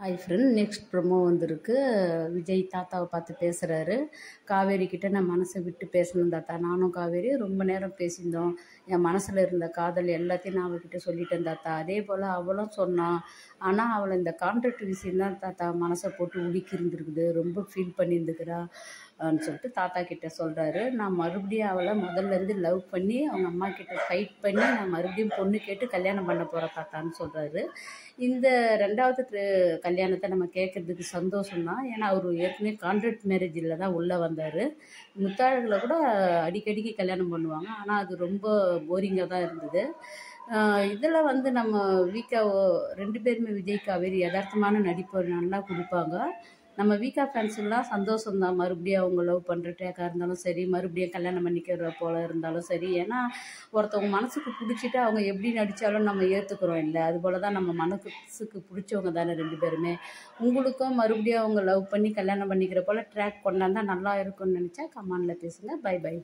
Hi friend, next promo வந்திருக்கு. விஜய் தாத்தாவை பார்த்து பேசுகிறாரு. காவேரி கிட்ட நான் மனசை விட்டு பேசணும் தாத்தா, நானும் காவேரி ரொம்ப நேரம் பேசியிருந்தோம். என் மனசில் இருந்த காதல் எல்லாத்தையும் நான் அவகிட்ட சொல்லிட்டேன் தாத்தா. அதே போல் அவளும் சொன்னான். ஆனால் அவளை இந்த கான்ட்ராக்ட் விஷயம்தான் தாத்தா மனசை போட்டு உலுக்கி இருந்துருக்குது. ரொம்ப ஃபீல் பண்ணியிருந்துக்கிறா சொல்லிட்டு தாத்தா கிட்ட சொல்கிறாரு. நான் மறுபடியும் அவளை முதல்லேருந்து லவ் பண்ணி அவங்க அம்மா கிட்ட ஃபைட் பண்ணி நான் மறுபடியும் பொண்ணு கேட்டு கல்யாணம் பண்ண போகிறேன் தாத்தான்னு சொல்கிறாரு. இந்த ரெண்டாவது கல்யாணத்தை நம்ம கேட்குறதுக்கு சந்தோஷம்தான். ஏன்னா அவர் ஏற்கனவே கான்ட்ராக்ட் மேரேஜில் தான் உள்ளே வந்தார். முத்தாழகில் கூட அடிக்கடிக்கு கல்யாணம் பண்ணுவாங்க. ஆனால் அது ரொம்ப போரிங்காக தான் இருந்தது. இதில் வந்து நம்ம வீக்கா ரெண்டு பேருமே விஜய் காவேரி யதார்த்தமான நடிப்பு நல்லா கொடுப்பாங்க. நம்ம வீக்கா ஃபேன்ஸுக்கெலாம் சந்தோஷம்தான். மறுபடியும் அவங்க லவ் பண்ணுற டேக்காக இருந்தாலும் சரி, மறுபடியும் கல்யாணம் பண்ணிக்கிற போல் இருந்தாலும் சரி. ஏன்னா ஒருத்தவங்க மனசுக்கு பிடிச்சிட்டு அவங்க எப்படி நடித்தாலும் நம்ம ஏற்றுக்குறோம் இல்லை? அதுபோல் தான் நம்ம மனசுக்கு பிடிச்சவங்க தானே ரெண்டு பேருமே. உங்களுக்கும் மறுபடியும் அவங்க லவ் பண்ணி கல்யாணம் பண்ணிக்கிற போல் ட்ராக் கொண்டாந்தால் நல்லா இருக்கும்னு நினச்சா கமெண்டில் பேசுங்க. Bye by.